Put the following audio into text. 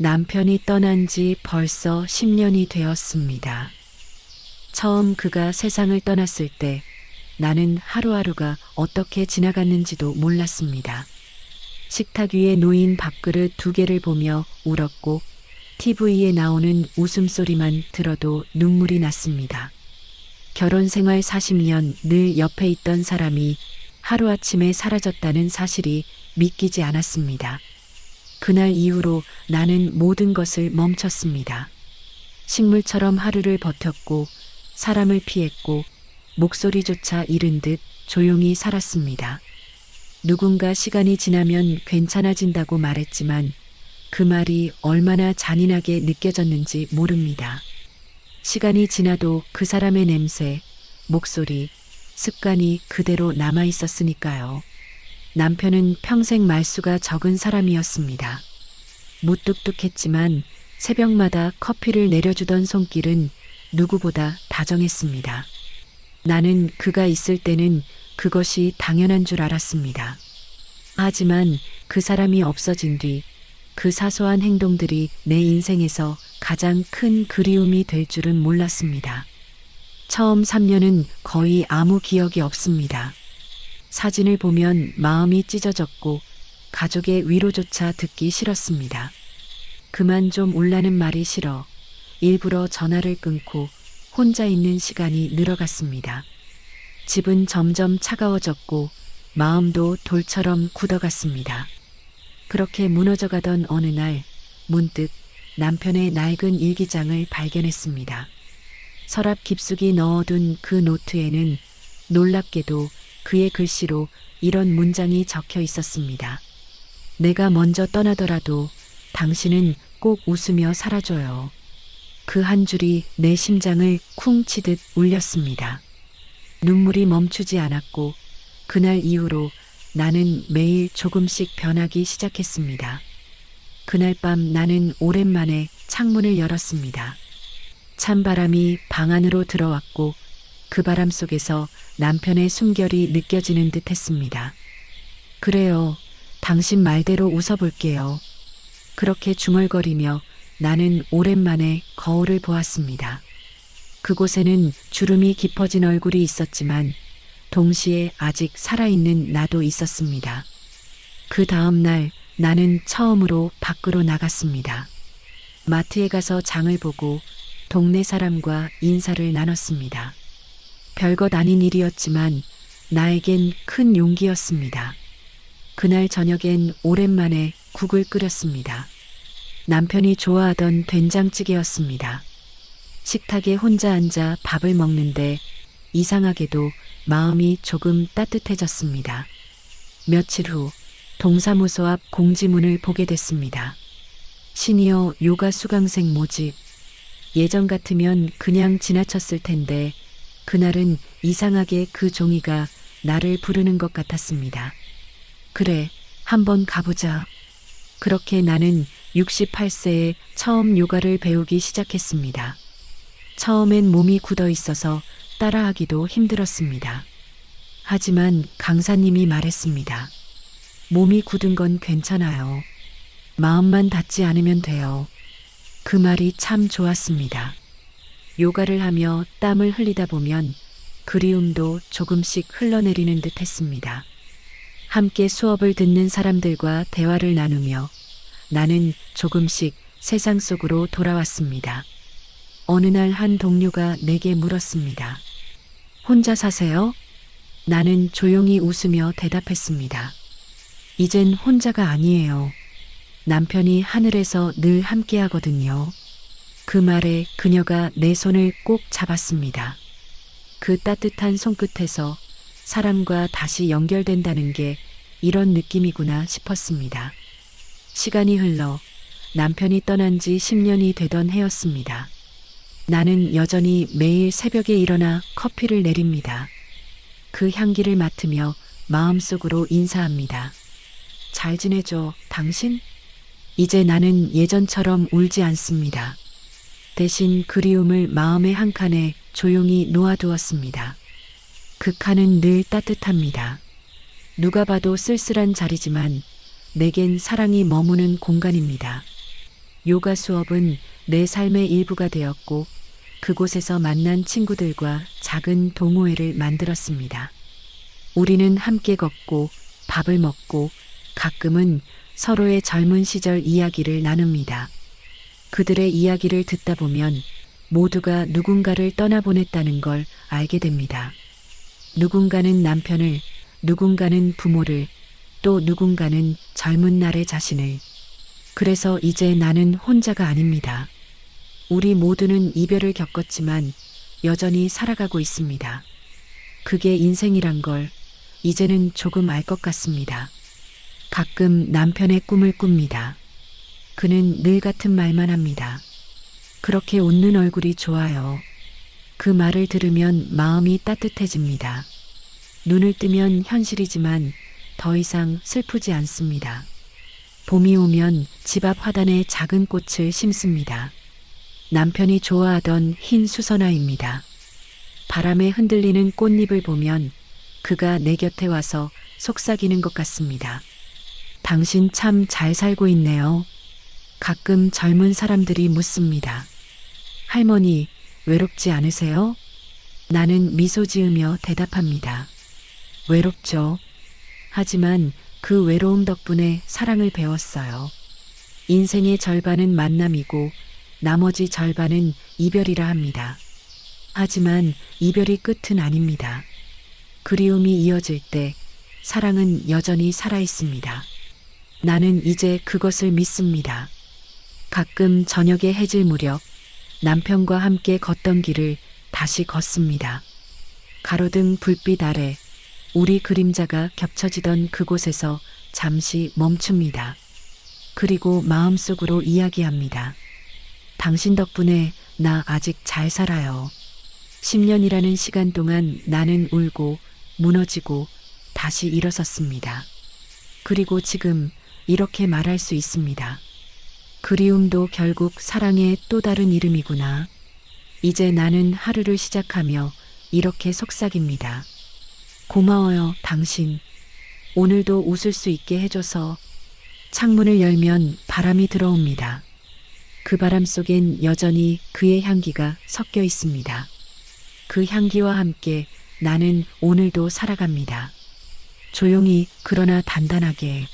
남편이 떠난 지 벌써 10년이 되었습니다. 처음 그가 세상을 떠났을 때 나는 하루하루가 어떻게 지나갔는지도 몰랐습니다. 식탁 위에 놓인 밥그릇 2개를 보며 울었고 TV에 나오는 웃음소리만 들어도 눈물이 났습니다. 결혼 생활 40년 늘 옆에 있던 사람이 하루아침에 사라졌다는 사실이 믿기지 않았습니다. 그날 이후로 나는 모든 것을 멈췄습니다. 식물처럼 하루를 버텼고 사람을 피했고 목소리조차 잃은 듯 조용히 살았습니다. 누군가 시간이 지나면 괜찮아진다고 말했지만 그 말이 얼마나 잔인하게 느껴졌는지 모릅니다. 시간이 지나도 그 사람의 냄새, 목소리, 습관이 그대로 남아 있었으니까요. 남편은 평생 말수가 적은 사람이었습니다. 무뚝뚝했지만 새벽마다 커피를 내려주던 손길은 누구보다 다정했습니다. 나는 그가 있을 때는 그것이 당연한 줄 알았습니다. 하지만 그 사람이 없어진 뒤 그 사소한 행동들이 내 인생에서 가장 큰 그리움이 될 줄은 몰랐습니다. 처음 3년은 거의 아무 기억이 없습니다. 사진을 보면 마음이 찢어졌고 가족의 위로조차 듣기 싫었습니다. 그만 좀 울라는 말이 싫어 일부러 전화를 끊고 혼자 있는 시간이 늘어갔습니다. 집은 점점 차가워졌고 마음도 돌처럼 굳어갔습니다. 그렇게 무너져가던 어느 날 문득 남편의 낡은 일기장을 발견했습니다. 서랍 깊숙이 넣어둔 그 노트에는 놀랍게도 그의 글씨로 이런 문장이 적혀 있었습니다. 내가 먼저 떠나더라도 당신은 꼭 웃으며 살아줘요. 그 한 줄이 내 심장을 쿵 치듯 울렸습니다. 눈물이 멈추지 않았고 그날 이후로 나는 매일 조금씩 변하기 시작했습니다. 그날 밤 나는 오랜만에 창문을 열었습니다. 찬바람이 방 안으로 들어왔고 그 바람 속에서 남편의 숨결이 느껴지는 듯 했습니다. 그래요. 당신 말대로 웃어볼게요. 그렇게 중얼거리며 나는 오랜만에 거울을 보았습니다. 그곳에는 주름이 깊어진 얼굴이 있었지만 동시에 아직 살아있는 나도 있었습니다. 그 다음 날 나는 처음으로 밖으로 나갔습니다. 마트에 가서 장을 보고 동네 사람과 인사를 나눴습니다. 별것 아닌 일이었지만 나에겐 큰 용기였습니다. 그날 저녁엔 오랜만에 국을 끓였습니다. 남편이 좋아하던 된장찌개였습니다. 식탁에 혼자 앉아 밥을 먹는데 이상하게도 마음이 조금 따뜻해졌습니다. 며칠 후 동사무소 앞 공지문을 보게 됐습니다. 시니어 요가 수강생 모집. 예전 같으면 그냥 지나쳤을 텐데 그날은 이상하게 그 종이가 나를 부르는 것 같았습니다. 그래, 한번 가보자. 그렇게 나는 68세에 처음 요가를 배우기 시작했습니다. 처음엔 몸이 굳어 있어서 따라하기도 힘들었습니다. 하지만 강사님이 말했습니다. 몸이 굳은 건 괜찮아요. 마음만 닿지 않으면 돼요. 그 말이 참 좋았습니다. 요가를 하며 땀을 흘리다 보면 그리움도 조금씩 흘러내리는 듯 했습니다. 함께 수업을 듣는 사람들과 대화를 나누며 나는 조금씩 세상 속으로 돌아왔습니다. 어느 날 한 동료가 내게 물었습니다. 혼자 사세요? 나는 조용히 웃으며 대답했습니다. 이젠 혼자가 아니에요. 남편이 하늘에서 늘 함께 하거든요. 그 말에 그녀가 내 손을 꼭 잡았습니다. 그 따뜻한 손끝에서 사람과 다시 연결된다는 게 이런 느낌이구나 싶었습니다. 시간이 흘러 남편이 떠난 지 10년이 되던 해였습니다. 나는 여전히 매일 새벽에 일어나 커피를 내립니다. 그 향기를 맡으며 마음속으로 인사합니다. 잘 지내죠, 당신? 이제 나는 예전처럼 울지 않습니다. 대신 그리움을 마음의 한 칸에 조용히 놓아두었습니다. 그 칸은 늘 따뜻합니다. 누가 봐도 쓸쓸한 자리지만 내겐 사랑이 머무는 공간입니다. 요가 수업은 내 삶의 일부가 되었고 그곳에서 만난 친구들과 작은 동호회를 만들었습니다. 우리는 함께 걷고 밥을 먹고 가끔은 서로의 젊은 시절 이야기를 나눕니다. 그들의 이야기를 듣다 보면 모두가 누군가를 떠나보냈다는 걸 알게 됩니다. 누군가는 남편을, 누군가는 부모를, 또 누군가는 젊은 날의 자신을. 그래서 이제 나는 혼자가 아닙니다. 우리 모두는 이별을 겪었지만 여전히 살아가고 있습니다. 그게 인생이란 걸 이제는 조금 알 것 같습니다. 가끔 남편의 꿈을 꿉니다. 그는 늘 같은 말만 합니다. 그렇게 웃는 얼굴이 좋아요. 그 말을 들으면 마음이 따뜻해집니다. 눈을 뜨면 현실이지만 더 이상 슬프지 않습니다. 봄이 오면 집 앞 화단에 작은 꽃을 심습니다. 남편이 좋아하던 흰 수선화입니다. 바람에 흔들리는 꽃잎을 보면 그가 내 곁에 와서 속삭이는 것 같습니다. 당신 참 잘 살고 있네요. 가끔 젊은 사람들이 묻습니다. 할머니, 외롭지 않으세요? 나는 미소 지으며 대답합니다. 외롭죠. 하지만 그 외로움 덕분에 사랑을 배웠어요. 인생의 절반은 만남이고 나머지 절반은 이별이라 합니다. 하지만 이별이 끝은 아닙니다. 그리움이 이어질 때 사랑은 여전히 살아있습니다. 나는 이제 그것을 믿습니다. 가끔 저녁에 해질 무렵 남편과 함께 걷던 길을 다시 걷습니다. 가로등 불빛 아래 우리 그림자가 겹쳐지던 그곳에서 잠시 멈춥니다. 그리고 마음속으로 이야기합니다. 당신 덕분에 나 아직 잘 살아요. 10년이라는 시간 동안 나는 울고 무너지고 다시 일어섰습니다. 그리고 지금 이렇게 말할 수 있습니다. 그리움도 결국 사랑의 또 다른 이름이구나. 이제 나는 하루를 시작하며 이렇게 속삭입니다. 고마워요, 당신. 오늘도 웃을 수 있게 해줘서. 창문을 열면 바람이 들어옵니다. 그 바람 속엔 여전히 그의 향기가 섞여 있습니다. 그 향기와 함께 나는 오늘도 살아갑니다. 조용히 그러나 단단하게.